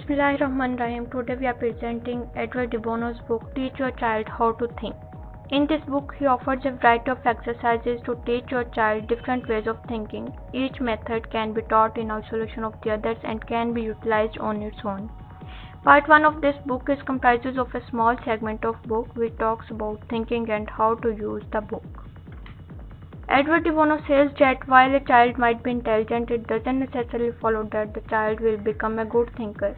Bismillahirrahmanirrahim. Today we are presenting Edward de Bono's book Teach Your Child How to Think. In this book, he offers a variety of exercises to teach your child different ways of thinking. Each method can be taught in isolation of the others and can be utilized on its own. Part 1 of this book is comprises of a small segment of book which talks about thinking and how to use the book. Edward de Bono says that while a child might be intelligent, it doesn't necessarily follow that the child will become a good thinker.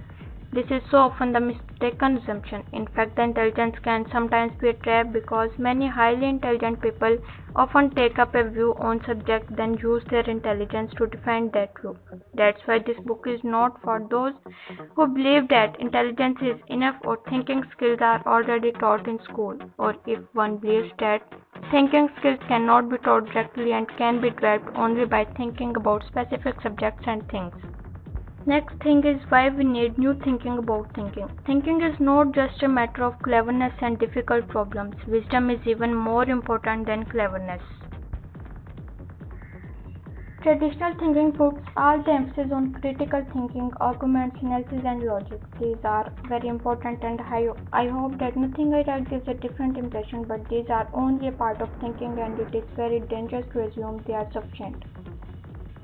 This is so often the mistaken assumption. In fact, the intelligence can sometimes be a trap because many highly intelligent people often take up a view on subject then use their intelligence to defend that view. That's why this book is not for those who believe that intelligence is enough or thinking skills are already taught in school, or if one believes that thinking skills cannot be taught directly and can be developed only by thinking about specific subjects and things. Next thing is why we need new thinking about thinking. Thinking is not just a matter of cleverness and difficult problems. Wisdom is even more important than cleverness. Traditional thinking puts all the emphasis on critical thinking, arguments, analysis and logic. These are very important and I hope that nothing I write gives a different impression, but these are only a part of thinking and it is very dangerous to assume they are sufficient.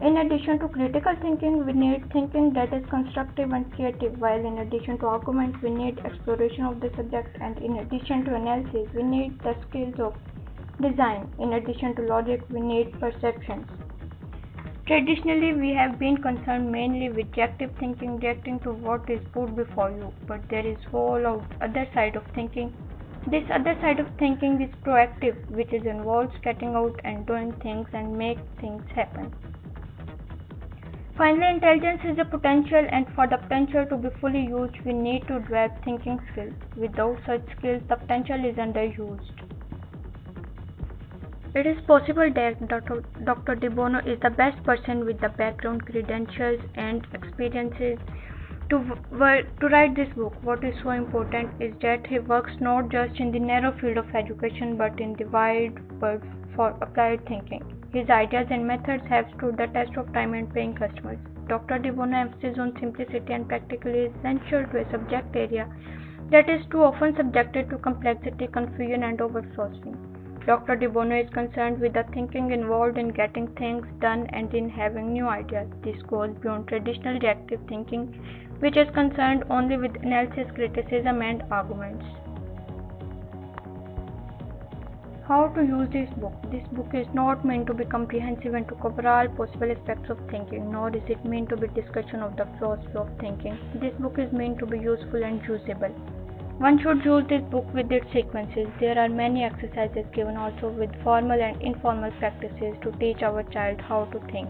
In addition to critical thinking, we need thinking that is constructive and creative, while in addition to arguments, we need exploration of the subject, and in addition to analysis, we need the skills of design. In addition to logic, we need perceptions. Traditionally, we have been concerned mainly with reactive thinking, reacting to what is put before you, but there is whole other side of thinking. This other side of thinking is proactive, which involves getting out and doing things and make things happen. Finally, intelligence is a potential, and for the potential to be fully used, we need to develop thinking skills. Without such skills, the potential is underused. It is possible that Dr. de Bono is the best person with the background, credentials, and experiences to write this book. What is so important is that he works not just in the narrow field of education but in the wide world for applied thinking. His ideas and methods have stood the test of time and paying customers. Dr. de Bono emphasis on simplicity and practically is essential to a subject area that is too often subjected to complexity, confusion, and over-processing. Dr. de Bono is concerned with the thinking involved in getting things done and in having new ideas. This goes beyond traditional reactive thinking, which is concerned only with analysis, criticism, and arguments. How to use this book? This book is not meant to be comprehensive and to cover all possible aspects of thinking, nor is it meant to be discussion of the philosophy of thinking. This book is meant to be useful and usable. One should use this book with its sequences. There are many exercises given also with formal and informal practices to teach our child how to think.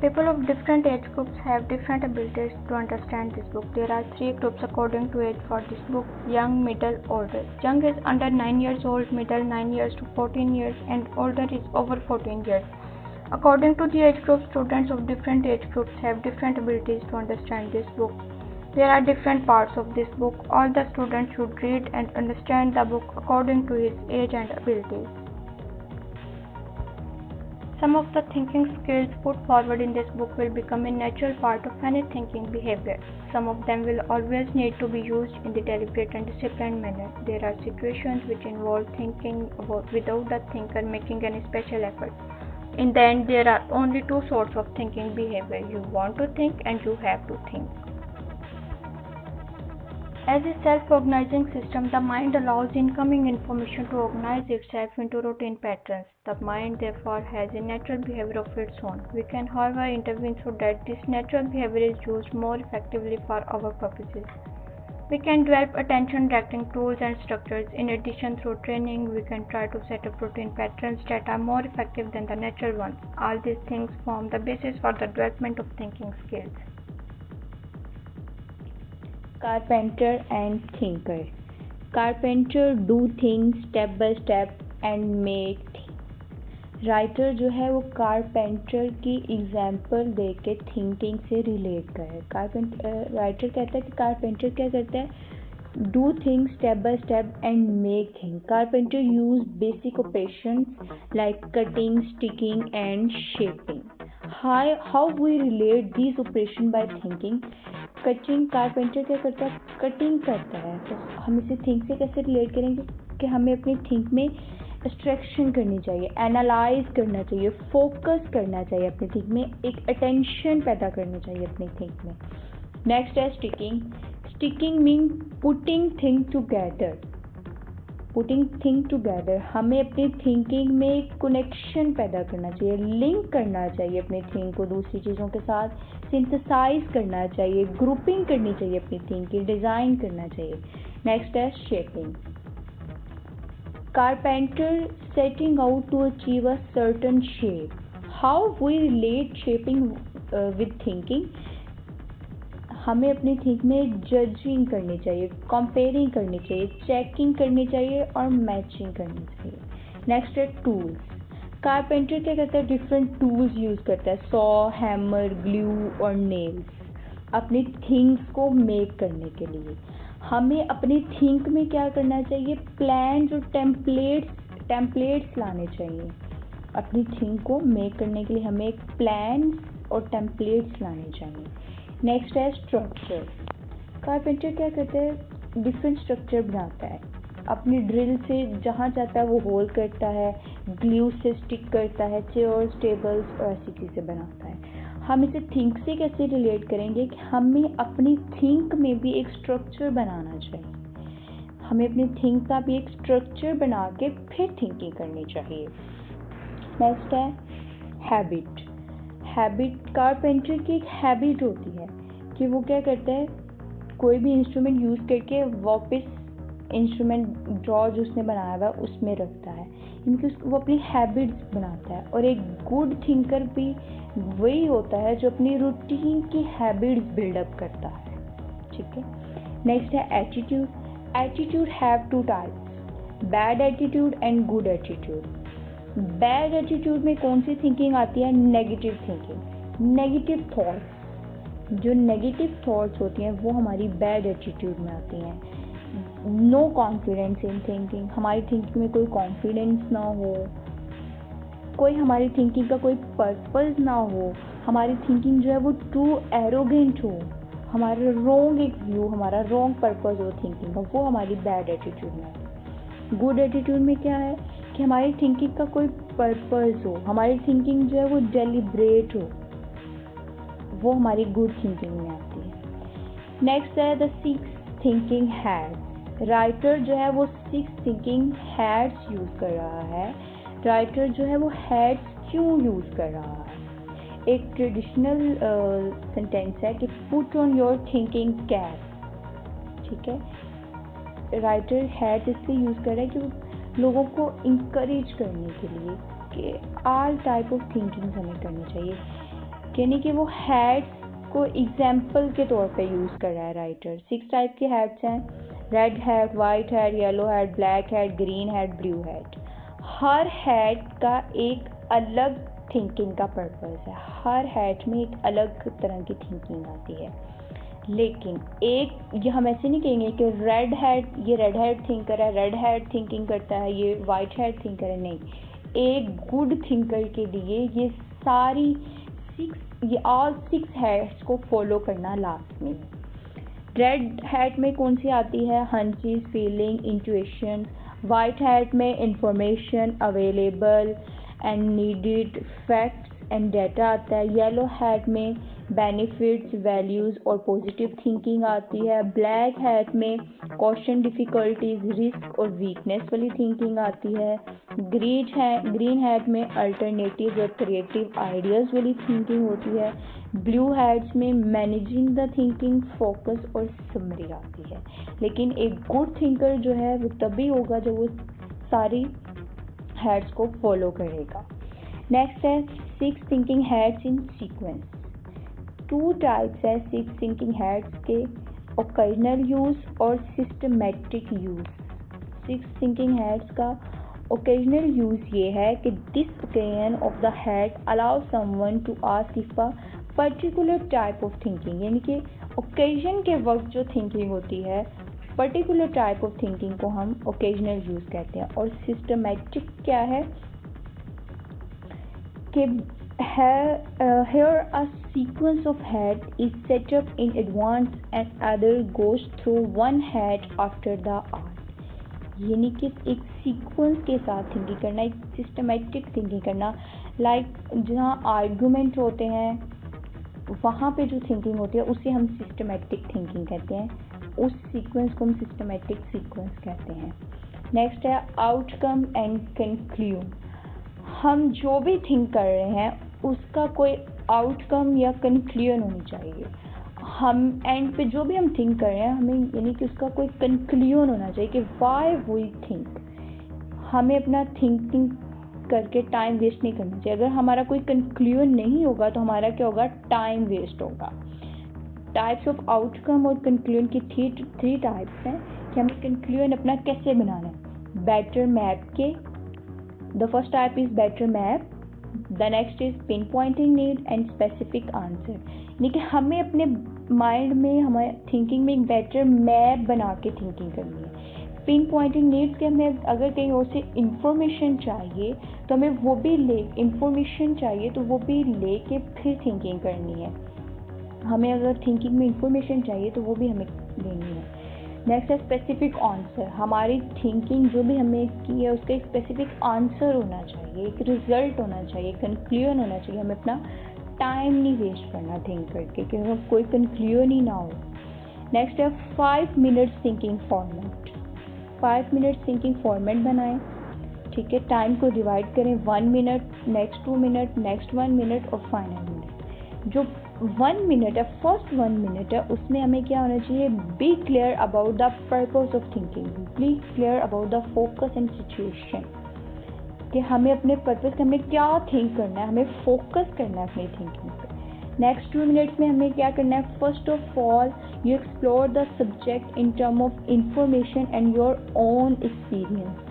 People of different age groups have different abilities to understand this book. There are 3 groups according to age for this book: young, middle, older. Young is under 9 years old, middle 9 years to 14 years, and older is over 14 years. According to the age group, students of different age groups have different abilities to understand this book. There are different parts of this book. All the students should read and understand the book according to his age and abilities. Some of the thinking skills put forward in this book will become a natural part of any thinking behavior. Some of them will always need to be used in the deliberate and disciplined manner. There are situations which involve thinking without the thinker making any special effort. In the end, there are only 2 sorts of thinking behavior. You want to think and you have to think. As a self-organizing system, the mind allows incoming information to organize itself into routine patterns. The mind therefore has a natural behavior of its own. We can, however, intervene so that this natural behavior is used more effectively for our purposes. We can develop attention-directing tools and structures. In addition, through training, we can try to set up routine patterns that are more effective than the natural ones. All these things form the basis for the development of thinking skills. Carpenter and thinker. Carpenter do things step by step and make things. Writer जो है वो carpenter की example दे के thinking से relate करे. Writer कहता है कि कारपेंटर क्या करता है, do things step by step and make things. Carpenter use basic operations like cutting, sticking and shaping. How we relate this operation by thinking. Cutting, carpenter क्या करता है, कटिंग करता है, तो हम इसे थिंक से कैसे रिलेट करेंगे कि हमें अपनी थिंक में एब्स्ट्रैक्शन करनी चाहिए, एनालाइज करना चाहिए, फोकस करना चाहिए अपनी थिंक में, एक अटेंशन पैदा करनी चाहिए अपनी थिंक में। नेक्स्ट है sticking. Sticking mean putting thing together. Putting thing together, हमें अपनी थिंकिंग में एक कनेक्शन पैदा करना चाहिए, लिंक करना चाहिए अपनी थिंक को दूसरी चीज़ों के साथ, सिंथेसाइज करना चाहिए, ग्रुपिंग करनी चाहिए अपनी थिंक की, डिज़ाइन करना चाहिए। नेक्स्ट है shaping. Carpenter setting out to achieve a certain shape. How we relate shaping with thinking. हमें अपनी थिंक में जजिंग करनी चाहिए, कंपेयरिंग करनी चाहिए, चेकिंग करनी चाहिए और मैचिंग करनी चाहिए। नेक्स्ट है टूल्स। कारपेंटर क्या करता है, डिफरेंट टूल्स यूज़ करता है, सॉ, हैमर, ग्लू और नेल्स अपनी थिंग्स को मेक करने के लिए। हमें अपनी थिंक में क्या करना चाहिए, प्लान्स और टेम्पलेट्स लाने चाहिए। अपनी थिंक को मेक करने के लिए हमें एक प्लान्स और टेम्पलेट्स लाने चाहिए। नेक्स्ट है स्ट्रक्चर। कारपेंटर क्या करता है, डिफरेंट स्ट्रक्चर बनाता है, अपनी ड्रिल से जहाँ चाहता है वो होल करता है, ग्लू से स्टिक करता है, चेयर्स, टेबल्स और ऐसी चीज़ें बनाता है। हम इसे थिंक से कैसे रिलेट करेंगे कि हमें अपनी थिंक में भी एक स्ट्रक्चर बनाना चाहिए, हमें अपनी थिंक का भी एक स्ट्रक्चर बना के फिर थिंकिंग करनी चाहिए। नेक्स्ट है हैबिट। हैबिट, कारपेंटर की एक हैबिट होती है कि वो क्या करता है, कोई भी इंस्ट्रूमेंट यूज़ करके वापस इंस्ट्रूमेंट ड्रॉ जो उसने बनाया हुआ उसमें रखता है, इनकी वो अपनी हैबिट्स बनाता है। और एक गुड थिंकर भी वही होता है जो अपनी रूटीन की हैबिट्स बिल्डअप करता है। ठीक है। नेक्स्ट है attitude. Attitude have two types, bad attitude and good attitude. Bad attitude में कौन सी थिंकिंग आती है, नेगेटिव थिंकिंग, नेगेटिव थॉट्स। जो नेगेटिव थॉट्स होती हैं वो हमारी बैड एटीट्यूड में आती हैं। नो कॉन्फिडेंस इन थिंकिंग, हमारी थिंकिंग में कोई कॉन्फिडेंस ना हो, कोई हमारी थिंकिंग का कोई पर्पस ना हो, हमारी थिंकिंग जो है वो टू एरोगेंट हो, हमारा रॉन्ग एक व्यू, हमारा रॉन्ग पर्पस हो थिंकिंग का, वो हमारी बैड एटीट्यूड में आती है। गुड एटीट्यूड में क्या है कि हमारी थिंकिंग का कोई पर्पस हो, हमारी थिंकिंग जो है वो डेलिब्रेट हो, वो हमारी गुड थिंकिंग में आती है। नेक्स्ट है द 6 थिंकिंग हैट्स। राइटर जो है वो 6 थिंकिंग हैट्स यूज़ कर रहा है। राइटर जो है वो हैट्स क्यों यूज़ कर रहा है, एक ट्रेडिशनल सेंटेंस है कि put on your thinking cap. ठीक है। राइटर हैट इसलिए यूज़ कर रहा है कि लोगों को इंकरेज करने के लिए कि ऑल टाइप ऑफ थिंकिंग हमें करनी चाहिए, यानी कि वो हैट्स को एग्जाम्पल के तौर पे यूज़ कर रहा है राइटर। 6 टाइप के हैट्स हैं, red hat, white hat, yellow hat, black hat, green hat, blue hat. हर हैट का एक अलग थिंकिंग का पर्पस है, हर हैट में एक अलग तरह की थिंकिंग आती है। लेकिन एक ये हम ऐसे नहीं कहेंगे कि रेड हैट, ये रेड हैट थिंकर है, रेड हैट थिंकिंग करता है, ये वाइट हैट थिंकर है, नहीं। एक गुड थिंकर के लिए ये ऑल 6 हैट्स को फॉलो करना लाजमी है। रेड हैट में कौन सी आती है, हंचेस, फीलिंग, इंट्यूशन। वाइट हैट में information, available and needed, facts and data आता है। येलो हैट में बेनिफिट्स, वैल्यूज़ और पॉजिटिव थिंकिंग आती है। ब्लैक हैट में क्वेश्चन, डिफ़िकल्टीज, रिस्क और वीकनेस वाली थिंकिंग आती है। ग्रीन हैट में अल्टरनेटिव और क्रिएटिव आइडियाज़ वाली थिंकिंग होती है। ब्लू हैट्स में मैनेजिंग द थिंकिंग, फोकस और समरी आती है। लेकिन एक गुड थिंकर जो है वो तभी होगा जब वो सारी हैट्स को फॉलो करेगा। नेक्स्ट है 6 thinking hats in sequence. 2 types है 6 थिंकिंग हैट्स के, ओकेजनल यूज़ और सिस्टमेटिक यूज़। 6 थिंकिंग हैट्स का ओकेजनल यूज़ ये है कि this occasion of the hat allow someone to ask if a particular type of thinking, यानी कि ओकेजन के वक्त जो थिंकिंग होती है, पर्टिकुलर टाइप ऑफ थिंकिंग को हम ओकेजनल यूज़ कहते हैं। और सिस्टमेटिक क्या है, कि here a sequence of head is set up in advance and other goes through one head after the other. यानी कि एक सीक्वेंस के साथ थिंकिंग करना, एक सिस्टमेटिक थिंकिंग करना, लाइक जहाँ आर्गूमेंट होते हैं वहाँ पे जो थिंकिंग होती है उसे हम सिस्टमेटिक थिंकिंग कहते हैं, उस सीक्वेंस को हम सिस्टमेटिक सीक्वेंस कहते हैं। नेक्स्ट है आउटकम एंड कंक्लूजन। हम जो भी थिंक कर रहे हैं उसका कोई आउटकम या कंक्लूजन होनी चाहिए। हम एंड पे जो भी हम थिंक कर रहे हैं हमें यानी कि उसका कोई कंक्लूजन होना चाहिए कि व्हाई वी थिंक। हमें अपना थिंकिंग करके टाइम वेस्ट नहीं करना चाहिए। अगर हमारा कोई कंक्लूजन नहीं होगा तो हमारा क्या होगा, टाइम वेस्ट होगा। टाइप्स ऑफ आउटकम और कंक्लूजन की थ्री टाइप्स हैं कि हमें कंक्लूजन अपना कैसे बनाना है। बेटर मैप के, the first type is better map, the next is pinpointing need and specific answer. यानी कि हमें अपने माइंड में, हमारे थिंकिंग में एक बेटर मैप बना के थिंकिंग करनी है। पिन पॉइंटिंग नीड्स के हमें अगर कहीं और से इंफॉर्मेशन चाहिए तो हमें वो भी इंफॉर्मेशन चाहिए तो वो भी ले के फिर थिंकिंग करनी है। हमें अगर थिंकिंग में इंफॉर्मेशन चाहिए तो वो भी हमें लेनी है। नेक्स्ट है स्पेसिफिक आंसर। हमारी थिंकिंग जो भी हमें की है उसका एक स्पेसिफिक आंसर होना चाहिए, एक रिजल्ट होना चाहिए, कंक्लूजन होना चाहिए। हमें अपना टाइम नहीं वेस्ट करना थिंक करके कि कोई कंक्लूजन ही ना हो। नेक्स्ट है 5 minutes thinking format. 5 minutes thinking format बनाएं, ठीक है। टाइम को डिवाइड करें, 1 minute, next 2 minute, next 1 minute और फाइनल मिनट। जो 1 मिनट है, फर्स्ट 1 मिनट है, उसमें हमें क्या होना चाहिए, be clear about the purpose of thinking, be clear about the focus and situation, कि हमें अपने पर्पस के, हमें क्या थिंक करना है, हमें फोकस करना है अपनी थिंकिंग पे। नेक्स्ट 2 मिनट्स में हमें क्या करना है, first of all you explore the subject in term of information and your own experience.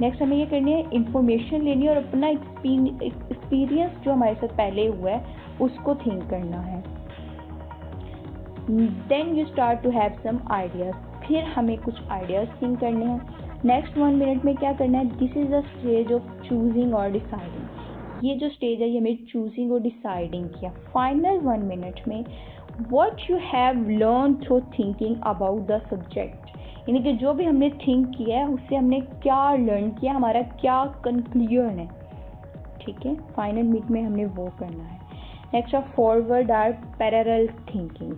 Next हमें ये करनी है, इंफॉर्मेशन लेनी है और अपना एक्सपीरियंस जो हमारे साथ पहले हुआ है उसको थिंक करना है। Then you start to have some ideas, फिर हमें कुछ आइडियाज थिंक करने हैं। नेक्स्ट 1 मिनट में क्या करना है, this is the stage of choosing और डिसाइडिंग। ये जो स्टेज है ये हमें चूजिंग और डिसाइडिंग किया। फाइनल 1 मिनट में what you have learn through thinking about the subject, यानी कि जो भी हमने थिंक किया है उससे हमने क्या लर्न किया, हमारा क्या कंक्लूजन है, ठीक है। फाइनल मिनट में हमने वो करना है। नेक्स्ट है फॉरवर्ड और पैरेलल थिंकिंग।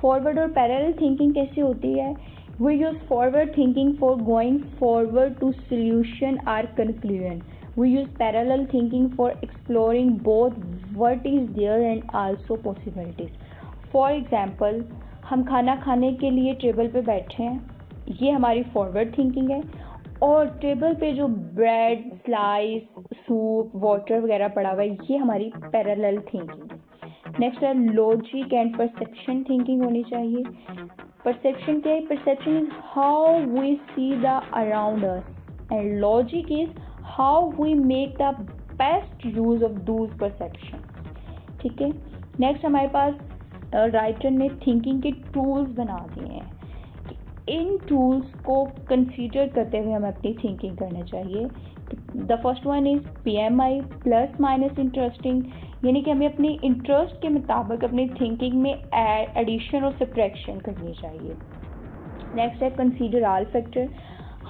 फॉरवर्ड और पैरेलल थिंकिंग कैसे होती है, we use forward thinking for going forward to solution और conclusion, we use parallel thinking for exploring both what is there and also possibilities. For example, हम खाना खाने के लिए टेबल पे बैठे हैं, ये हमारी फॉरवर्ड थिंकिंग है, और टेबल पे जो ब्रेड, स्लाइस, सूप, वाटर वगैरह पड़ा हुआ है ये हमारी पैरेलल थिंकिंग है। नेक्स्ट है लॉजिक एंड परसेप्शन थिंकिंग होनी चाहिए। परसेप्शन क्या है, perception is how we see the around us and logic is how we make the best use of those perception, ठीक है। नेक्स्ट हमारे पास राइटर ने थिंकिंग के टूल्स बना दिए हैं। इन टूल्स को कंसीडर करते हुए हमें अपनी थिंकिंग करना चाहिए। The first one is PMI, plus minus interesting, यानी कि हमें अपनी इंटरेस्ट के मुताबिक अपनी थिंकिंग में एडिशन और सब्ट्रैक्शन करनी चाहिए। नेक्स्ट है कंसीडर ऑल फैक्टर,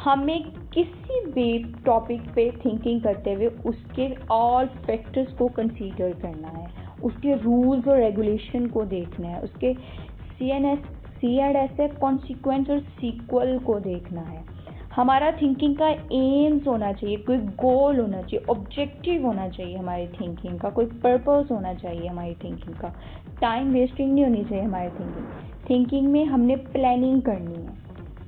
हमें किसी भी टॉपिक पे थिंकिंग करते हुए उसके ऑल फैक्टर्स को कंसीडर करना है, उसके रूल्स और रेगुलेशन को देखना है, उसके C&S कॉन्सिक्वेंस और सीक्वल को देखना है। हमारा थिंकिंग का एम्स होना चाहिए, कोई गोल होना चाहिए, ऑब्जेक्टिव होना चाहिए हमारी थिंकिंग का, कोई पर्पस होना चाहिए हमारी थिंकिंग का। टाइम वेस्टिंग नहीं होनी चाहिए हमारी थिंकिंग में हमने प्लानिंग करनी है,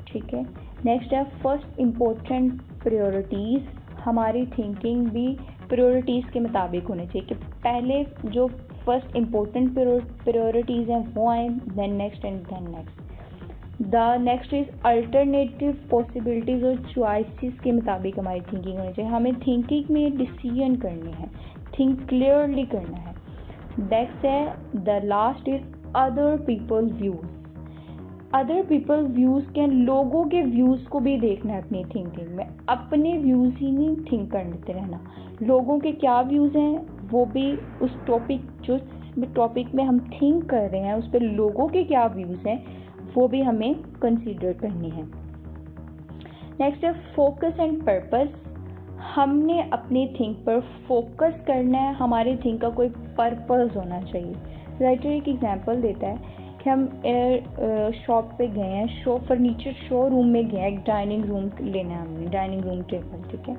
ठीक है। नेक्स्ट है फर्स्ट इम्पोर्टेंट प्रायोरिटीज़, हमारी थिंकिंग भी प्रायोरिटीज़ के मुताबिक होनी चाहिए कि पहले जो फर्स्ट इम्पोर्टेंट प्रायोरिटीज़ हैं वो आए, then next and then next. The next is alternative possibilities और चॉइसेस के मुताबिक हमारी थिंकिंग होनी चाहिए। हमें थिंकिंग में डिसीजन करने हैं, थिंक क्लियरली करना है। नेक्स्ट है the last is other people views, other people views के, लोगों के व्यूज़ को भी देखना है अपनी थिंकिंग में, अपने व्यूज़ ही नहीं थिंक करते रहना। लोगों के क्या व्यूज़ हैं वो भी उस टॉपिक में हम थिंक कर रहे हैं उस पर लोगों के क्या व्यूज़ हैं वो भी हमें कंसीडर करनी है। नेक्स्ट है फोकस एंड पर्पस। हमने अपनी थिंक पर फोकस करना है, हमारी थिंक का कोई पर्पस होना चाहिए। राइटर एक एग्जांपल देता है कि हम शॉप पे गए हैं, फर्नीचर शोरूम में गए हैं, एक डाइनिंग रूम लेना है हमने, डाइनिंग रूम टेबल, ठीक है।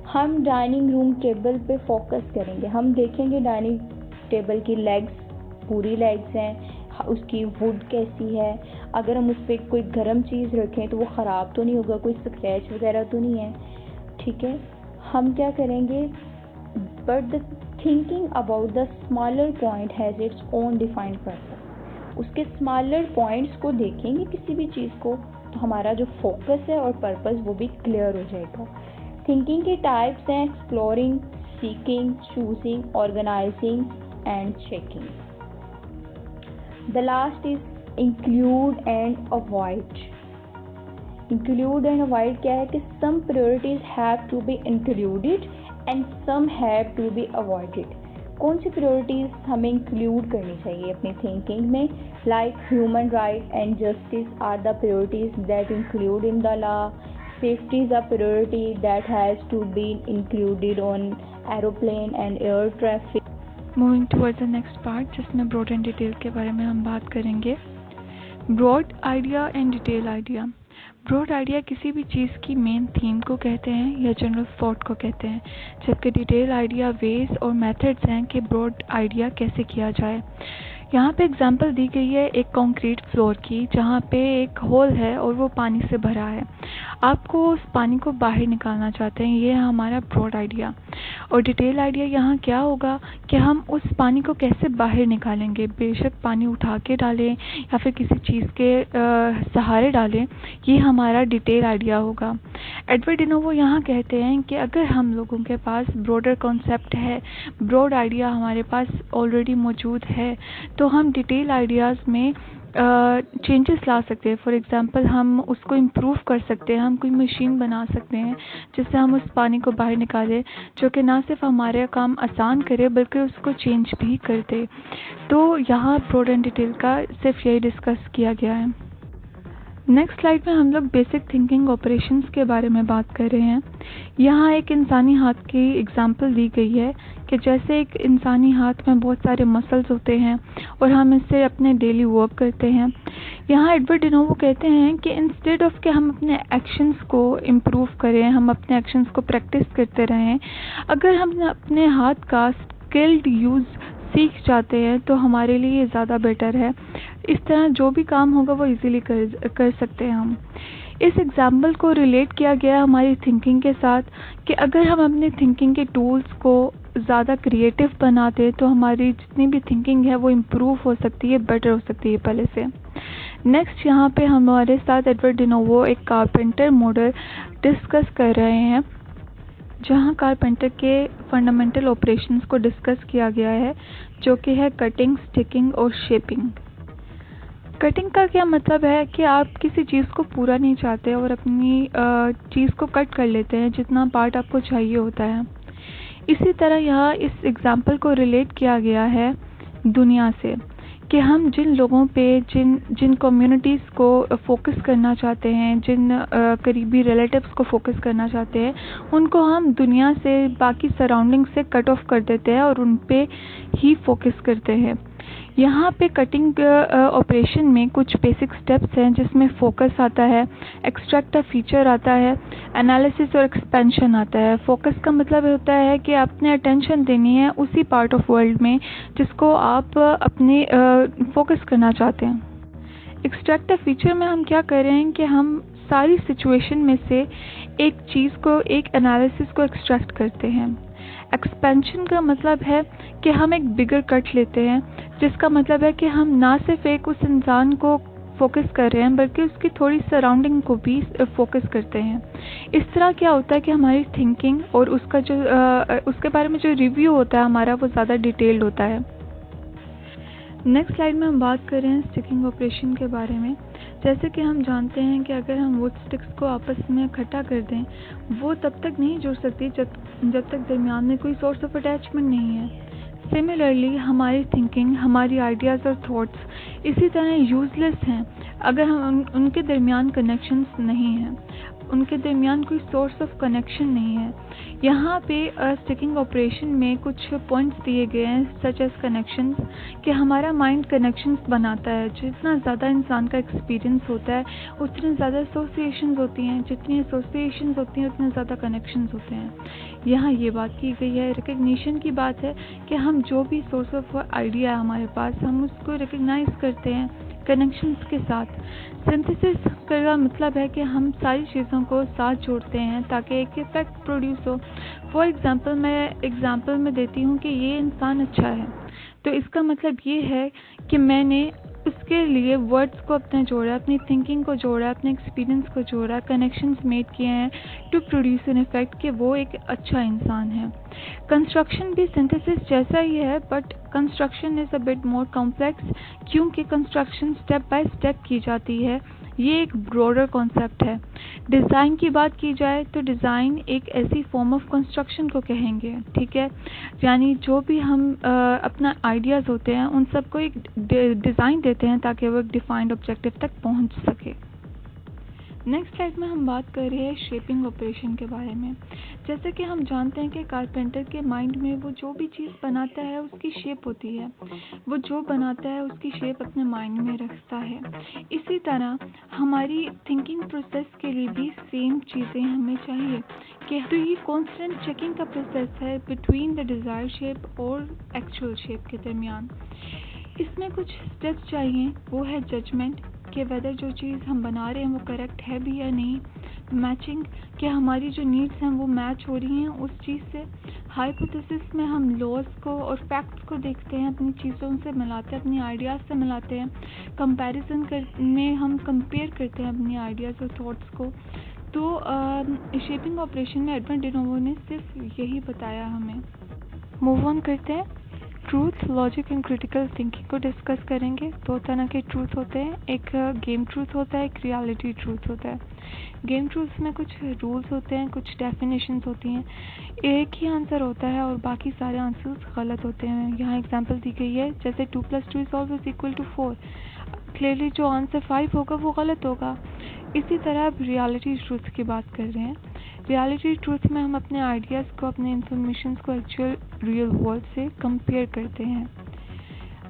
हम डाइनिंग रूम टेबल पे फोकस करेंगे, हम देखेंगे डाइनिंग टेबल की लेग्स पूरी लेग्स हैं, उसकी वुड कैसी है, अगर हम उस पर कोई गर्म चीज़ रखें तो वो ख़राब तो नहीं होगा, कोई स्क्रैच वगैरह तो नहीं है, ठीक है। हम क्या करेंगे, but the thinking about the smaller point has its own defined purpose. उसके स्मॉलर पॉइंट्स को देखेंगे किसी भी चीज़ को तो हमारा जो फोकस है और पर्पस वो भी क्लियर हो जाएगा। थिंकिंग के टाइप्स हैं exploring, seeking, choosing, organizing and checking. The last is include and avoid. Include and avoid क्या है कि some priorities have to be included and some have to be avoided. कौन सी प्रायोरिटीज हमें इंक्लूड करनी चाहिए अपनी थिंकिंग में, like human right and justice are the priorities that include in the law. Safety is a priority that has to be included on aeroplane and air traffic. Moving towards the next part जिसमें broad and detail के बारे में हम बात करेंगे। Broad idea and detail idea. Broad idea किसी भी चीज़ की मेन थीम को कहते हैं या जनरल थॉट को कहते हैं, जबकि डिटेल आइडिया वेज और मेथड्स हैं कि ब्रॉड आइडिया कैसे किया जाए। यहाँ पे एग्जांपल दी गई है एक कंक्रीट फ्लोर की, जहाँ पे एक होल है और वो पानी से भरा है। आपको उस पानी को बाहर निकालना चाहते हैं, ये है हमारा ब्रॉड आइडिया। और डिटेल आइडिया यहाँ क्या होगा कि हम उस पानी को कैसे बाहर निकालेंगे, बेशक पानी उठा के डालें या फिर किसी चीज़ के सहारे डालें, ये हमारा डिटेल आइडिया होगा। एडवर्ड डी नोवो यहाँ कहते हैं कि अगर हम लोगों के पास ब्रॉडर कॉन्सेप्ट है, ब्रॉड आइडिया हमारे पास ऑलरेडी मौजूद है, तो हम डिटेल आइडियाज़ में चेंजेस ला सकते हैं। फॉर एग्ज़ाम्पल हम उसको इम्प्रूव कर सकते हैं, हम कोई मशीन बना सकते हैं जिससे हम उस पानी को बाहर निकालें, जो कि ना सिर्फ हमारे काम आसान करे बल्कि उसको चेंज भी कर दे। तो यहाँ ब्रॉड एंड डिटेल का सिर्फ यही डिस्कस किया गया है। नेक्स्ट स्लाइड में हम लोग बेसिक थिंकिंग ऑपरेशंस के बारे में बात कर रहे हैं। यहाँ एक इंसानी हाथ की एग्जांपल दी गई है कि जैसे एक इंसानी हाथ में बहुत सारे मसल्स होते हैं और हम इससे अपने डेली वर्क करते हैं। यहाँ एडवर्ड डी नोवो कहते हैं कि इंस्टेड ऑफ कि हम अपने एक्शंस को इम्प्रूव करें, हम अपने एक्शंस को प्रैक्टिस करते रहें, अगर हम अपने हाथ का स्किल्ड यूज़ सीख जाते हैं तो हमारे लिए ये ज़्यादा बेटर है। इस तरह जो भी काम होगा वो इजीली कर सकते हैं हम। इस एग्जाम्पल को रिलेट किया गया हमारी थिंकिंग के साथ कि अगर हम अपने थिंकिंग के टूल्स को ज़्यादा क्रिएटिव बनाते तो हमारी जितनी भी थिंकिंग है वो इम्प्रूव हो सकती है, बेटर हो सकती है पहले से। नेक्स्ट यहाँ पे हमारे साथ एडवर्ड डी नोवो एक कारपेंटर मॉडल डिस्कस कर रहे हैं, जहाँ कारपेंटर के फंडामेंटल ऑपरेशंस को डिस्कस किया गया है, जो कि है कटिंग, स्टिकिंग और शेपिंग। कटिंग का क्या मतलब है कि आप किसी चीज़ को पूरा नहीं चाहते और अपनी चीज़ को कट कर लेते हैं जितना पार्ट आपको चाहिए होता है। इसी तरह यहाँ इस एग्जाम्पल को रिलेट किया गया है दुनिया से कि हम जिन लोगों पे, जिन कम्युनिटीज़ को फोकस करना चाहते हैं, जिन करीबी रिलेटिव्स को फोकस करना चाहते हैं, उनको हम दुनिया से, बाकी सराउंडिंग से कट ऑफ कर देते हैं और उन पे ही फोकस करते हैं। यहाँ पे कटिंग ऑपरेशन में कुछ बेसिक स्टेप्स हैं जिसमें फोकस आता है, एक्सट्रैक्ट अ फीचर आता है, एनालिसिस और एक्सपेंशन आता है। फोकस का मतलब होता है कि आपने अटेंशन देनी है उसी पार्ट ऑफ वर्ल्ड में जिसको आप अपने फोकस करना चाहते हैं। एक्सट्रैक्ट अ फीचर में हम क्या कर रहे हैं कि हम सारी सिचुएशन में से एक चीज़ को, एक एनालिसिस को एक्सट्रैक्ट करते हैं। एक्सपेंशन का मतलब है कि हम एक बिगर कट लेते हैं, जिसका मतलब है कि हम ना सिर्फ एक उस इंसान को फोकस कर रहे हैं बल्कि उसकी थोड़ी सराउंडिंग को भी फोकस करते हैं। इस तरह क्या होता है कि हमारी थिंकिंग और उसका जो उसके बारे में जो रिव्यू होता है हमारा, वो ज़्यादा डिटेल्ड होता है। नेक्स्ट स्लाइड में हम बात कर रहे हैं स्टिकिंग ऑपरेशन के बारे में, जैसे कि हम जानते हैं कि अगर हम वुड स्टिक्स को आपस में इकट्ठा कर दें, वो तब तक नहीं जुड़ सकती जब तक दरमियान में कोई सोर्स ऑफ अटैचमेंट नहीं है। सिमिलरली हमारी थिंकिंग, हमारी आइडियाज़ और थॉट्स इसी तरह यूज़लेस हैं अगर हम उनके दरमियान कनेक्शंस नहीं हैं, उनके दरमियान कोई सोर्स ऑफ कनेक्शन नहीं है। यहाँ पे स्टिकिंग ऑपरेशन में कुछ पॉइंट्स दिए गए हैं सच एज कनेक्शंस, कि हमारा माइंड कनेक्शंस बनाता है। जितना ज़्यादा इंसान का एक्सपीरियंस होता है उतनी ज़्यादा एसोसिएशंस होती हैं, जितनी एसोसिएशंस होती हैं उतने ज़्यादा कनेक्शंस होते हैं। यहाँ ये बात की गई है, रिकग्निशन की बात है कि हम जो भी सोर्स ऑफ आइडिया है हमारे पास, हम उसको रिकग्नाइज करते हैं कनेक्शंस के साथ। सिंथेसिस का मतलब है कि हम सारी चीज़ों को साथ जोड़ते हैं ताकि एक इफेक्ट प्रोड्यूस हो। फॉर एग्जांपल मैं एग्जांपल में देती हूँ कि ये इंसान अच्छा है, तो इसका मतलब ये है कि मैंने उसके लिए वर्ड्स को अपने जोड़ा, अपनी थिंकिंग को जोड़ा, अपने एक्सपीरियंस को जोड़ा, कनेक्शंस मेड किए हैं टू प्रोड्यूस एन इफेक्ट कि वो एक अच्छा इंसान है। कंस्ट्रक्शन भी सिंथेसिस जैसा ही है, but construction is a bit more complex, क्योंकि कंस्ट्रक्शन स्टेप बाय स्टेप की जाती है। ये एक ब्रॉडर कॉन्सेप्ट है। डिज़ाइन की बात की जाए तो डिज़ाइन एक ऐसी फॉर्म ऑफ कंस्ट्रक्शन को कहेंगे, ठीक है, यानी जो भी हम अपना आइडियाज़ होते हैं उन सबको एक डिज़ाइन देते हैं ताकि वो एक डिफाइंड ऑब्जेक्टिव तक पहुंच सके। नेक्स्ट स्लाइड में हम बात कर रहे हैं शेपिंग ऑपरेशन के बारे में। जैसे कि हम जानते हैं कि कारपेंटर के माइंड में वो जो भी चीज़ बनाता है उसकी शेप होती है, वो जो बनाता है उसकी शेप अपने माइंड में रखता है। इसी तरह हमारी थिंकिंग प्रोसेस के लिए भी सेम चीज़ें हमें चाहिए कि तो ये कॉन्स्टेंट चेकिंग का प्रोसेस है बिटवीन द डिज़ायर शेप और एक्चुअल शेप के दरमियान। इसमें कुछ स्टेप्स चाहिए, वो है जजमेंट कि वेदर जो चीज़ हम बना रहे हैं वो करेक्ट है भी या नहीं, मैचिंग कि हमारी जो नीड्स हैं वो मैच हो रही हैं उस चीज़ से, हाइपोथेसिस में हम लॉज को और फैक्ट्स को देखते हैं, अपनी चीज़ों से मिलाते हैं, अपनी आइडियाज़ से मिलाते हैं, कंपैरिजन में हम कंपेयर करते हैं अपनी आइडियाज़ और थॉट्स को। तो शेपिंग ऑपरेशन में एडवर्ड de Novo ने सिर्फ यही बताया हमें। मूव ऑन करते हैं, truth, logic and critical thinking को डिस्कस करेंगे। दो तरह के ट्रूथ होते हैं, एक गेम ट्रूथ होता है, एक रियलिटी ट्रूथ होता है। गेम ट्रूथ में कुछ रूल्स होते हैं, कुछ डेफिनेशंस होती हैं, एक ही आंसर होता है और बाकी सारे आंसर्स गलत होते हैं। यहाँ एग्जांपल दी गई है, जैसे 2 + 2 is always equal to 4। Clearly जो आंसर 5 होगा वो गलत होगा। इसी तरह अब रियलिटी ट्रूथ की बात कर रहे हैं। रियलिटी ट्रूथ में हम अपने आइडियाज़ को, अपने इंफॉर्मेशन को एक्चुअल रियल वर्ल्ड से कंपेयर करते हैं।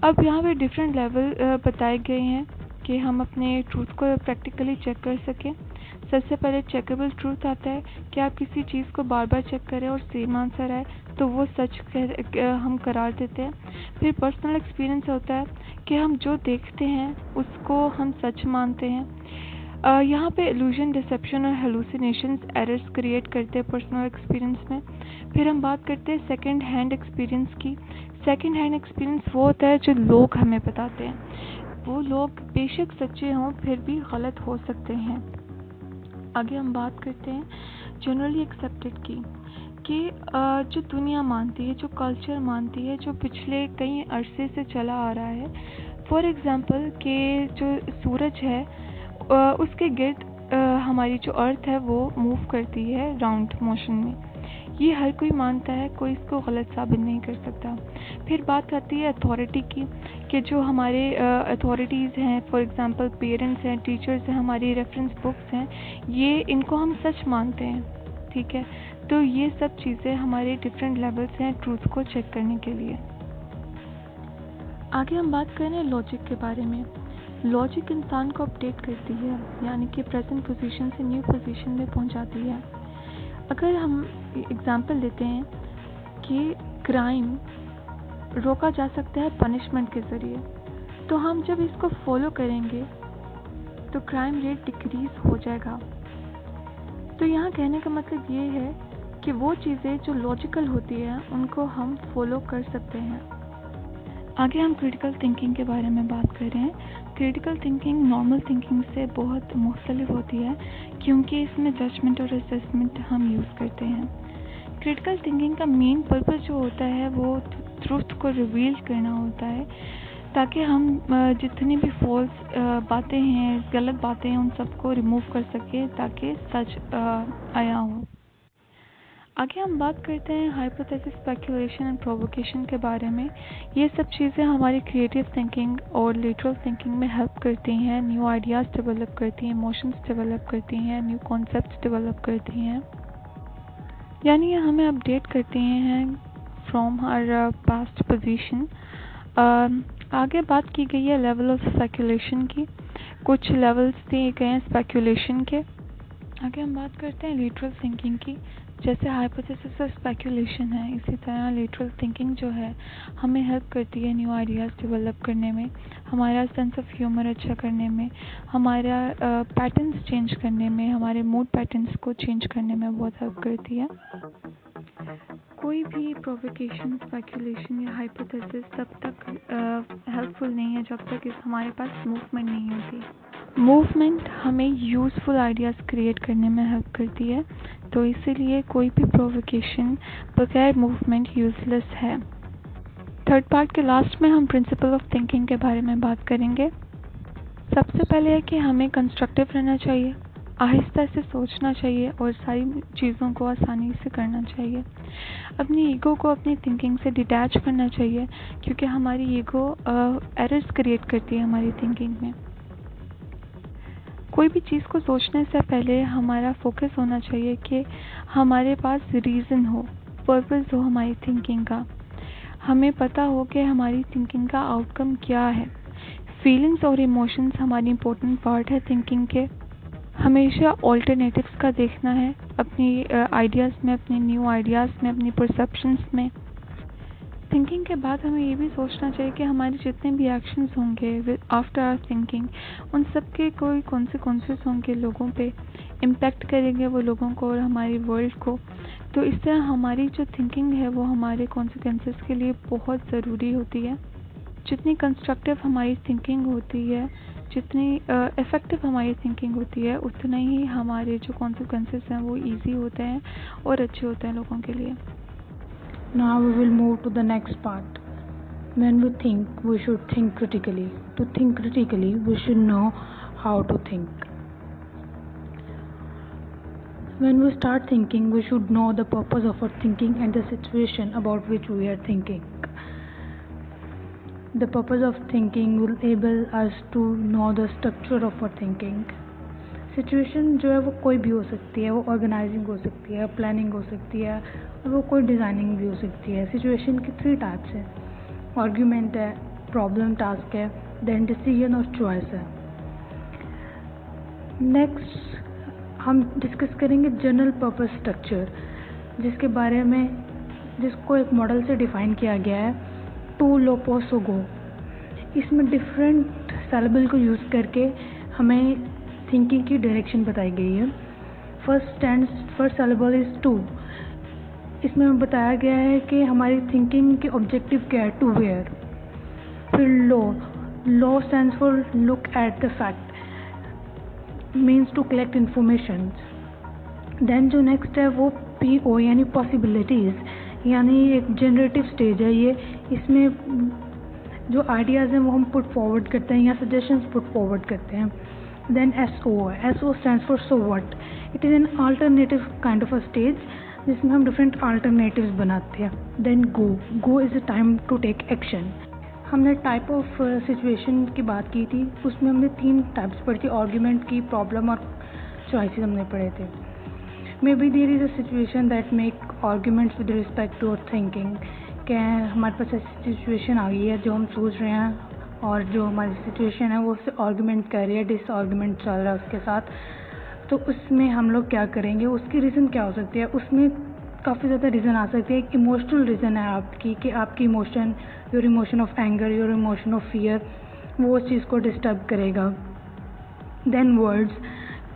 अब यहाँ पे डिफरेंट लेवल बताए गए हैं कि हम अपने ट्रूथ को प्रैक्टिकली चेक कर सकें। सबसे पहले चेकेबल ट्रूथ आता है कि आप किसी चीज़ को बार बार चेक करें और सेम आंसर आए तो वो सच हम करार देते हैं। फिर पर्सनल एक्सपीरियंस होता है कि हम जो देखते हैं उसको हम सच मानते हैं। यहाँ पे इल्यूजन, डिसेप्शन और हेलुसिनेशंस एरर्स क्रिएट करते हैं पर्सनल एक्सपीरियंस में। फिर हम बात करते हैं सेकंड हैंड एक्सपीरियंस की। सेकंड हैंड एक्सपीरियंस वो होता है जो लोग हमें बताते हैं, वो लोग बेशक सच्चे हों फिर भी गलत हो सकते हैं। आगे हम बात करते हैं जनरली एक्सेप्टेड की, कि जो दुनिया मानती है, जो कल्चर मानती है, जो पिछले कई अरसे से चला आ रहा है। फॉर एग्ज़ाम्पल कि जो सूरज है उसके गिर्द हमारी जो अर्थ है वो मूव करती है राउंड मोशन में। ये हर कोई मानता है, कोई इसको गलत साबित नहीं कर सकता। फिर बात आती है अथॉरिटी की, कि जो हमारे अथॉरिटीज़ हैं, फॉर एग्ज़ाम्पल पेरेंट्स हैं, टीचर्स हैं, हमारी रेफरेंस बुक्स हैं, ये इनको हम सच मानते हैं, ठीक है। तो ये सब चीज़ें हमारे डिफरेंट लेवल्स हैं ट्रूथ को चेक करने के लिए। आगे हम बात करें लॉजिक के बारे में। लॉजिक इंसान को अपडेट करती है, यानी कि प्रेजेंट पोजीशन से न्यू पोजीशन में पहुंचाती है। अगर हम एग्जांपल लेते हैं कि क्राइम रोका जा सकता है पनिशमेंट के ज़रिए, तो हम जब इसको फॉलो करेंगे तो क्राइम रेट डिक्रीज़ हो जाएगा। तो यहाँ कहने का मतलब ये है कि वो चीज़ें जो लॉजिकल होती हैं उनको हम फॉलो कर सकते हैं। आगे हम क्रिटिकल थिंकिंग के बारे में बात कर रहे हैं। क्रिटिकल थिंकिंग नॉर्मल थिंकिंग से बहुत मुख्तलिफ होती है, क्योंकि इसमें जजमेंट और असेसमेंट हम यूज़ करते हैं। क्रिटिकल थिंकिंग का मेन पर्पस जो होता है वो ट्रूथ को रिवील करना होता है। ताकि हम जितनी भी फॉल्स बातें हैं, गलत बातें हैं, उन सबको रिमूव कर सकें ताकि सच आया हो। आगे हम बात करते हैं हाइपोथेसिस, स्पेकुलेशन एंड प्रोवोकेशन के बारे में। ये सब चीज़ें हमारी क्रिएटिव थिंकिंग और लेटरल थिंकिंग में हेल्प करती हैं, न्यू आइडियाज़ डेवलप करती हैं, इमोशंस डेवलप करती हैं, न्यू कॉन्सेप्ट्स डेवलप करती हैं, यानी ये हमें अपडेट करती हैं फ्रॉम हर पास्ट पोजीशन। आगे बात की गई है लेवल ऑफ स्पेकुलेशन की, कुछ लेवल्स दिए गए हैं स्पेकुलेशन के। आगे हम बात करते हैं लेटरल थिंकिंग की। जैसे हाइपोथेसिस और स्पेकुलेशन है, इसी तरह लेटरल थिंकिंग जो है हमें हेल्प करती है न्यू आइडियाज़ डेवलप करने में, हमारा सेंस ऑफ ह्यूमर अच्छा करने में, हमारा पैटर्न्स चेंज करने में, हमारे मूड पैटर्न्स को चेंज करने में बहुत हेल्प करती है। कोई भी प्रोवोकेशन, स्पेकुलेशन या हाइपोथेसिस तब तक हेल्पफुल नहीं है जब तक हमारे पास मूवमेंट नहीं होती। मूवमेंट हमें यूज़फुल आइडियाज़ क्रिएट करने में हेल्प करती है, तो इसीलिए कोई भी प्रोवोकेशन बगैर मूवमेंट यूज़लेस है। थर्ड पार्ट के लास्ट में हम प्रिंसिपल ऑफ थिंकिंग के बारे में बात करेंगे। सबसे पहले है कि हमें कंस्ट्रक्टिव रहना चाहिए, आहिस्ता से सोचना चाहिए और सारी चीज़ों को आसानी से करना चाहिए। अपनी ईगो को अपनी थिंकिंग से डिटैच करना चाहिए, क्योंकि हमारी ईगो एरर्स क्रिएट करती है हमारी थिंकिंग में। कोई भी चीज़ को सोचने से पहले हमारा फोकस होना चाहिए कि हमारे पास रीज़न हो, पर्पस हो हमारी थिंकिंग का, हमें पता हो कि हमारी थिंकिंग का आउटकम क्या है। फीलिंग्स और इमोशंस हमारी इम्पोर्टेंट पार्ट है थिंकिंग के। हमेशा ऑल्टरनेटिव्स का देखना है अपनी आइडियाज़ में, अपने न्यू आइडियाज़ में, अपनी परसेप्शंस में। थिंकिंग के बाद हमें ये भी सोचना चाहिए कि हमारे जितने भी एक्शंस होंगे आफ्टर आवर थिंकिंग, उन सब के कोई कॉन्सिक्वेंसेस होंगे, लोगों पे इम्पैक्ट करेंगे वो लोगों को और हमारी वर्ल्ड को। तो इस तरह हमारी जो थिंकिंग है वो हमारे कॉन्सिक्वेंसेस के लिए बहुत ज़रूरी होती है। जितनी कंस्ट्रक्टिव हमारी थिंकिंग होती है, जितनी इफ़ेक्टिव हमारी थिंकिंग होती है, उतना ही हमारे जो कॉन्सिक्वेंसेस हैं वो ईजी होते हैं और अच्छे होते हैं लोगों के लिए। Now we will move to the next part. When we think, we should think critically. To think critically, we should know how to think. When we start thinking, we should know the purpose of our thinking and the situation about which we are thinking. The purpose of thinking will enable us to know the structure of our thinking. Situation जो है वो कोई भी हो सकती है, वो organising हो सकती है, प्लानिंग हो सकती है, और वो कोई डिज़ाइनिंग भी हो सकती है। सिचुएशन की 3 टाइप्स हैं, आर्ग्यूमेंट है, प्रॉब्लम टास्क है, देन डिसीजन और चॉइस है। नेक्स्ट हम डिस्कस करेंगे जनरल पर्पस स्ट्रक्चर, जिसको एक मॉडल से डिफाइन किया गया है, टू लोपोस गो। इसमें डिफरेंट सिलेबल को यूज़ करके हमें थिंकिंग की डायरेक्शन बताई गई है। First syllable is two. इसमें हमें बताया गया है कि हमारी थिंकिंग के ऑब्जेक्टिव क्या है, टू वेयर। फिर LO stands for look at the fact, means to collect information. Then जो नेक्स्ट है वो PO यानी पॉसिबिलिटीज़, यानी एक जनरेटिव स्टेज है ये। इसमें जो आइडियाज़ हैं वो हम पुट फॉरवर्ड करते हैं या सजेशंस पुट फॉरवर्ड करते हैं। Then SO stands for so what. It is an alternative kind of a stage जिसमें हम different alternatives बनाते हैं। Then go is a time to take action. हमने टाइप ऑफ सिचुएशन की बात की थी, उसमें हमने 3 टाइप्स पढ़ी थी, आर्ग्यूमेंट की, प्रॉब्लम और चॉइसेस हमने पढ़े थे। Maybe there is a situation that make arguments with respect to our thinking. क्या हमारे पास ऐसी सिचुएशन आ गई है जो हम सोच रहे हैं और जो हमारी सिचुएशन है वो उससे आर्गूमेंट कर रही है, डिस आर्गूमेंट चल रहा है उसके साथ, तो उसमें हम लोग क्या करेंगे, उसकी रीज़न क्या हो सकती है। उसमें काफ़ी ज़्यादा रीज़न आ सकती है। एक इमोशनल रीज़न है आपकी, कि आपकी emotion, your emotion of anger, your emotion of fear, वो उस चीज़ को डिस्टर्ब करेगा। देन वर्ड्स,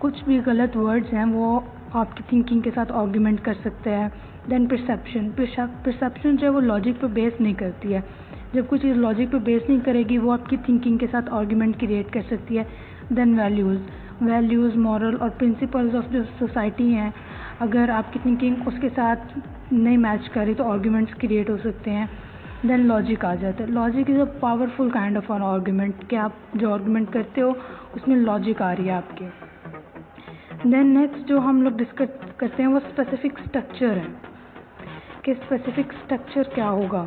कुछ भी गलत वर्ड्स हैं वो आपकी थिंकिंग के साथ आर्गूमेंट कर सकते हैं। देन परसेप्शन जो है वो लॉजिक पर बेस नहीं करती है। जब कोई चीज़ लॉजिक पे बेस नहीं करेगी वो आपकी थिंकिंग के साथ आर्ग्यूमेंट क्रिएट कर सकती है। देन वैल्यूज़, मॉरल और प्रिंसिपल्स ऑफ जो सोसाइटी हैं, अगर आपकी थिंकिंग उसके साथ नहीं मैच करे तो आर्ग्यूमेंट्स क्रिएट हो सकते हैं। देन लॉजिक आ जाता है। Logic is a powerful kind of N argument, कि आप जो आर्गूमेंट करते हो उसमें लॉजिक आ रही है आपके। देन नेक्स्ट जो हम लोग डिस्कस करते हैं वो स्पेसिफिक स्ट्रक्चर है, कि स्पेसिफिक स्ट्रक्चर क्या होगा।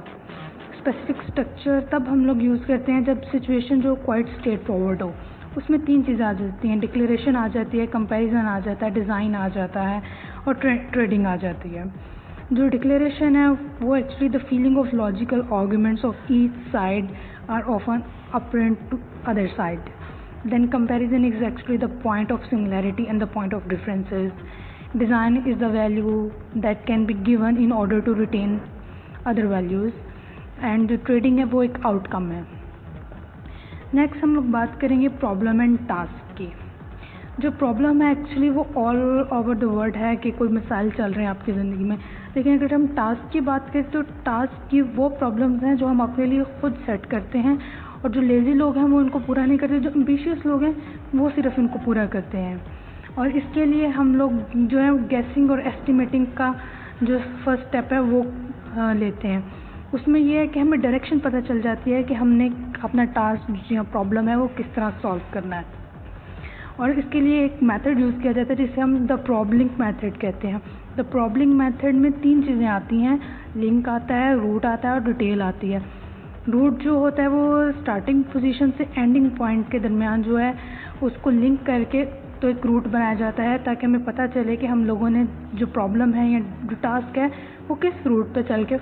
स्पेसिफिक स्ट्रक्चर तब हम लोग यूज़ करते हैं जब सिचुएशन जो क्वाइट स्ट्रेट फॉरवर्ड हो। उसमें 3 चीज़ें आ जाती हैं, डिक्लेरेशन आ जाती है, कंपैरिजन आ जाता है, डिज़ाइन आ जाता है और ट्रेडिंग आ जाती है। जो डिक्लेरेशन है वो actually the feeling of logical arguments of each side are often apparent to other side. Then comparison is actually the point of similarity and the point of differences. Design is the value that can be given in order to retain other values, and जो trading है वो एक outcome है। Next हम लोग बात करेंगे problem and task की। जो प्रॉब्लम है एक्चुअली वो ऑल ओवर द वर्ल्ड है, कि कोई मिसाइल चल रहे हैं आपकी ज़िंदगी में। लेकिन अगर हम टास्क की बात करें तो टास्क की वो प्रॉब्लम्स हैं जो हम अपने लिए खुद सेट करते हैं, और जो लेज़ी लोग हैं वो इनको पूरा नहीं करते, जो एम्बिशियस लोग हैं वो सिर्फ इनको पूरा करते हैं। और इसके लिए हम लोग जो है गैसिंग और एस्टिमेटिंग का जो फर्स्ट स्टेप है वो लेते हैं। उसमें ये है कि हमें डायरेक्शन पता चल जाती है कि हमने अपना टास्क या प्रॉब्लम है वो किस तरह सॉल्व करना है। और इसके लिए एक मेथड यूज़ किया जाता है जिसे हम द प्रॉब्लिंग मेथड कहते हैं। द प्रॉब्लिंग मेथड में 3 चीज़ें आती हैं, लिंक आता है, रूट आता है और डिटेल आती है। रूट जो होता है वो स्टार्टिंग पोजीशन से एंडिंग पॉइंट के दरमियान जो है उसको लिंक करके तो एक रूट बनाया जाता है, ताकि हमें पता चले कि हम लोगों ने जो प्रॉब्लम है या जो टास्क है वो किस रूट पे चल के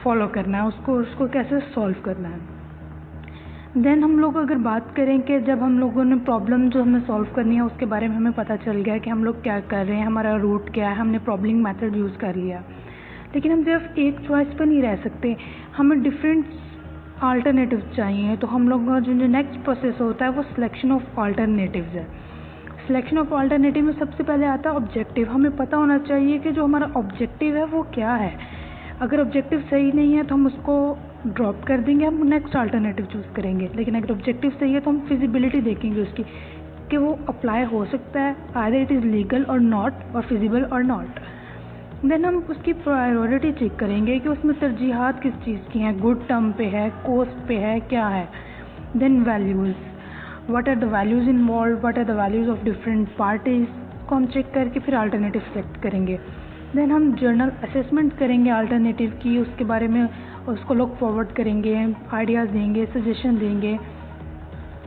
फॉलो करना है, उसको कैसे सॉल्व करना है। देन हम लोग अगर बात करें कि जब हम लोगों ने प्रॉब्लम जो हमें सॉल्व करनी है उसके बारे में हमें पता चल गया कि हम लोग क्या कर रहे हैं, हमारा रूट क्या है, हमने प्रॉब्लम मेथड यूज़ कर लिया, लेकिन हम सिर्फ एक चॉइस पर नहीं रह सकते, हमें डिफरेंट अल्टरनेटिव चाहिए। तो हम लोग का जो नेक्स्ट प्रोसेस होता है वो सिलेक्शन ऑफ अल्टरनेटिव्स है। सिलेक्शन ऑफ अल्टरनेटिव में सबसे पहले आता है ऑब्जेक्टिव। हमें पता होना चाहिए कि जो हमारा ऑब्जेक्टिव है वो क्या है। अगर ऑब्जेक्टिव सही नहीं है तो हम उसको ड्रॉप कर देंगे, हम नेक्स्ट अल्टरनेटिव चूज़ करेंगे। लेकिन अगर ऑब्जेक्टिव सही है तो हम फिजिबिलिटी देखेंगे उसकी, कि वो अप्लाई हो सकता है, आइदर इट इज़ लीगल और नॉट और फिजिबल और नॉट। देन हम उसकी प्रायोरिटी चेक करेंगे कि उसमें तरजीहात किस चीज़ की हैं, गुड टर्म पे है, कॉस्ट पे है, क्या है। Then values, what are the values involve, what are the values of different parties को हम चेक करके फिर अल्टरनेटिव सेलेक्ट करेंगे। देन हम जर्नल असेसमेंट करेंगे अल्टरनेटिव की, उसके बारे में उसको लुक फॉरवर्ड करेंगे, आइडियाज़ देंगे, सजेशन देंगे।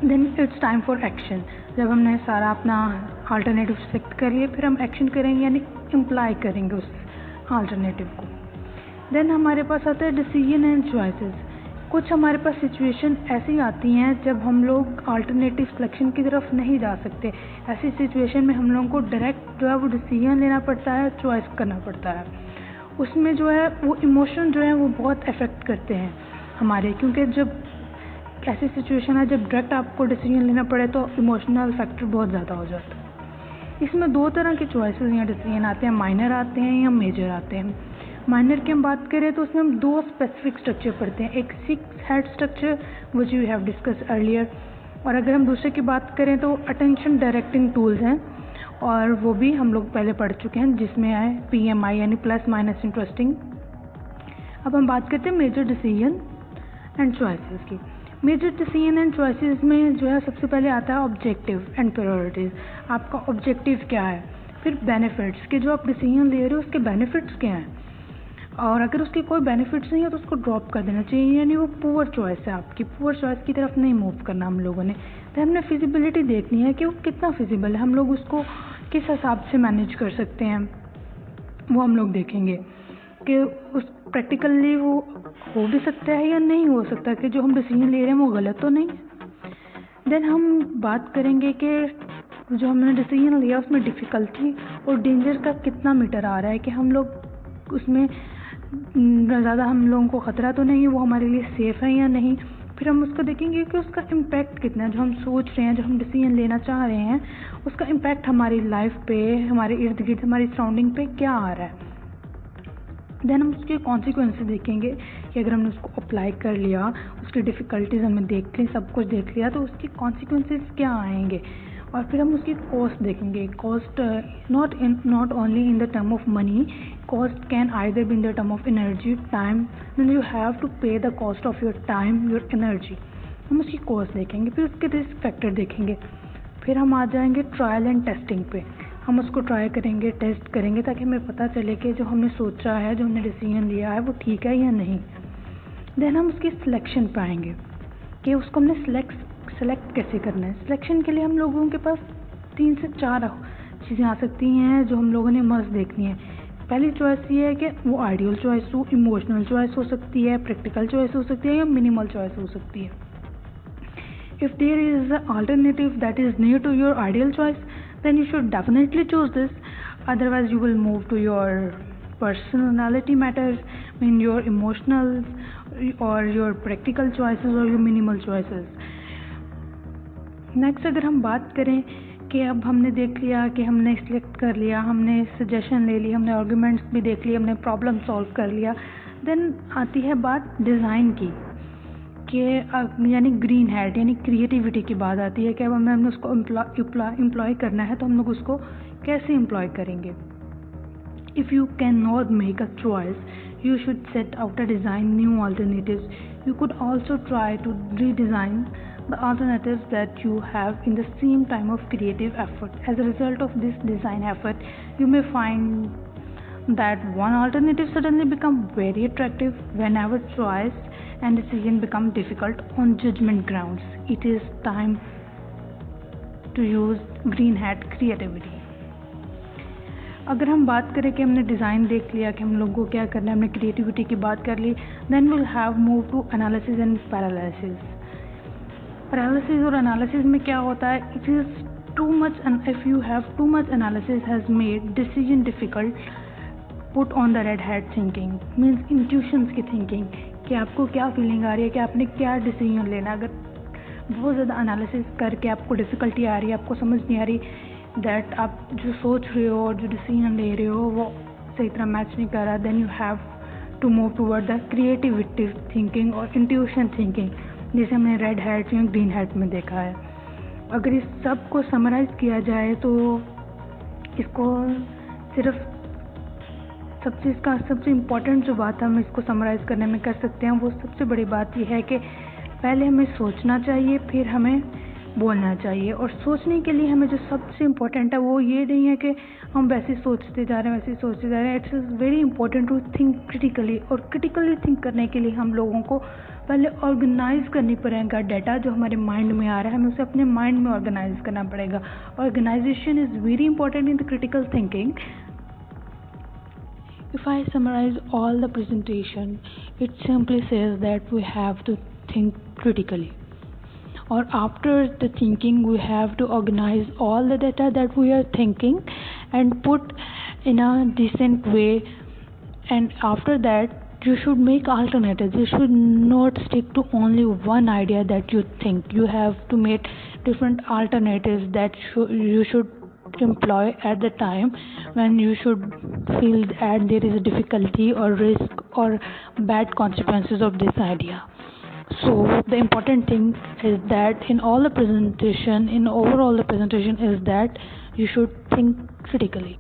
Then it's time for action. जब हमने सारा अपना अल्टरनेटिव सेलेक्ट कर लिया फिर हम एक्शन करेंगे, यानी इम्प्लाई करेंगे उस अल्टरनेटिव को। देन हमारे पास आता है डिसीजन एंड चॉइसेस। कुछ हमारे पास सिचुएशन ऐसी आती हैं जब हम लोग अल्टरनेटिव सिलेक्शन की तरफ नहीं जा सकते। ऐसी सिचुएशन में हम लोगों को डायरेक्ट जो है वो डिसीजन लेना पड़ता है, चॉइस करना पड़ता है। उसमें जो है वो इमोशन जो है वो बहुत अफेक्ट करते हैं हमारे, क्योंकि जब ऐसी सिचुएशन है जब डायरेक्ट आपको डिसीजन लेना पड़े तो इमोशनल फैक्टर बहुत ज़्यादा हो जाता है। इसमें 2 तरह के चॉइसेस या डिसीजन आते हैं, माइनर आते हैं या मेजर आते हैं। माइनर की हम बात करें तो उसमें हम 2 स्पेसिफिक स्ट्रक्चर पढ़ते हैं, एक 6 head structure which we have discuss earlier, और अगर हम दूसरे की बात करें तो अटेंशन डायरेक्टिंग टूल्स हैं, और वो भी हम लोग पहले पढ़ चुके हैं, जिसमें है PMI यानी प्लस माइनस इंटरेस्टिंग। अब हम बात करते हैं मेजर डिसीजन एंड चॉइसेस की। मेजर डिसीजन एंड चॉइसेस में जो है सबसे पहले आता है ऑब्जेक्टिव एंड प्रायोरिटीज़। आपका ऑब्जेक्टिव क्या है, फिर बेनिफिट्स कि जो आप डिसीजन ले रहे हो उसके बेनिफिट्स क्या हैं, और अगर उसके कोई बेनिफिट्स नहीं है तो उसको ड्रॉप कर देना चाहिए, यानी वो पुअर चॉइस है आपकी, पुअर चॉइस की तरफ नहीं मूव करना हम लोगों ने। तो हमने फिजिबिलिटी देखनी है कि वो कितना फिजिबल है, हम लोग उसको किस हिसाब से मैनेज कर सकते हैं, वो हम लोग देखेंगे कि उस प्रैक्टिकली वो हो भी सकता है या नहीं हो सकता, कि जो हम डिसीजन ले रहे हैं वो गलत तो नहीं है। देन हम बात करेंगे कि जो हमने डिसीजन लिया उसमें डिफ़िकल्टी और डेंजर का कितना मीटर आ रहा है, कि हम लोग उसमें ज़्यादा हम लोगों को ख़तरा तो नहीं है, वो हमारे लिए सेफ़ है या नहीं। फिर हम उसको देखेंगे कि उसका इम्पैक्ट कितना है, जो हम सोच रहे हैं, जो हम डिसीजन लेना चाह रहे हैं, उसका इम्पैक्ट हमारी लाइफ पे, हमारे इर्द गिर्द, हमारी सराउंडिंग पे क्या आ रहा है। देन हम उसके कॉन्सिक्वेंसेस देखेंगे कि अगर हमने उसको अप्लाई कर लिया, उसकी डिफ़िकल्टीज़ हमने देख ली, सब कुछ देख लिया, तो उसके कॉन्सिक्वेंसेस क्या आएंगे, और फिर हम उसकी कॉस्ट देखेंगे। Cost not only in the term of money, cost can either be in the term of energy, time, then you have to pay the cost of your time, your energy. हम उसकी cost देखेंगे, फिर उसके risk factor देखेंगे, फिर हम आ जाएंगे trial and testing पे। हम उसको ट्राई करेंगे, टेस्ट करेंगे, ताकि हमें पता चले कि जो हमने सोचा है, जो हमने डिसीजन लिया है, वो ठीक है या नहीं। देन हम उसकी सिलेक्शन पे आएंगे कि उसको हमने सेलेक्ट कैसे करना है। सिलेक्शन के लिए हम लोगों के पास 3 से 4 चीज़ें आ सकती हैं जो हम लोगों ने मस्ट देखनी है। पहली चॉइस ये है कि वो आइडियल चॉइस हो, इमोशनल चॉइस हो सकती है, प्रैक्टिकल चॉइस हो सकती है, या मिनिमल चॉइस हो सकती है। If there is an alternative that is near to your ideal choice, then you should definitely choose this. Otherwise, you will move to your personality matters, your emotionals or your practical choices or your minimal choices. Next, अगर हम बात करें कि अब हमने देख लिया कि हमने सिलेक्ट कर लिया, हमने सजेशन ले ली, हमने आर्गूमेंट्स भी देख लिए, हमने प्रॉब्लम सॉल्व कर लिया, देन आती है बात डिज़ाइन की, कि यानी ग्रीन हैट यानी क्रिएटिविटी की बात आती है कि अब हमें उसको एम्प्लॉय करना है, तो हम लोग उसको कैसे एम्प्लॉय करेंगे। If you can not make a choice, you should set out to design new alternatives. You could also try to redesign the alternatives that you have in the same time of creative effort. As a result of this design effort, you may find that one alternative suddenly become very attractive. Whenever choice and decision become difficult on judgment grounds, it is time to use green hat creativity. अगर हम बात करें कि हमने design देख लिया कि हम लोगों को क्या करना है, हमने क्रिएटिविटी की बात कर ली, then will have move to analysis and paralysis. Paralysis और एनालिसिस में क्या होता है, it is too much, if you have too much analysis has made decision difficult, put on the red hat thinking, means intuitions की thinking, कि आपको क्या feeling आ रही है कि आपने क्या डिसीजन लेना। अगर बहुत ज़्यादा एनालिसिस करके आपको डिफ़िकल्टी आ रही है, आपको समझ नहीं आ रही दैट आप जो सोच रहे हो और जो डिसीजन ले रहे हो वो सही तरह मैच नहीं कर रहा, then you have to move toward the creativity thinking और इंट्यूशन थिंकिंग, जैसे हमने रेड हैट या ग्रीन हैट में देखा है। अगर इस सब को समराइज़ किया जाए तो इसको सिर्फ सबसे इम्पोर्टेंट जो बात हम इसको समराइज़ करने में कर सकते हैं, वो सबसे बड़ी बात यह है कि पहले हमें सोचना चाहिए, फिर हमें बोलना चाहिए। और सोचने के लिए हमें जो सबसे इम्पोर्टेंट है वो ये नहीं है कि हम वैसे सोचते जा रहे हैं, it's very important to think critically. और क्रिटिकली थिंक करने के लिए हम लोगों को पहले ऑर्गेनाइज करनी पड़ेगा डाटा जो हमारे माइंड में आ रहा है, हमें उसे अपने माइंड में ऑर्गेनाइज करना पड़ेगा। Organisation is very important in the critical thinking. If I summarize all the presentation, it simply says that we have to think critically. Or after the thinking, we have to organize all the data that we are thinking and put in a decent way. And after that, you should make alternatives. You should not stick to only one idea that you think. You have to make different alternatives that you should employ at the time when you should feel that there is a difficulty or risk or bad consequences of this idea. So the important thing is that in overall the presentation is that you should think critically.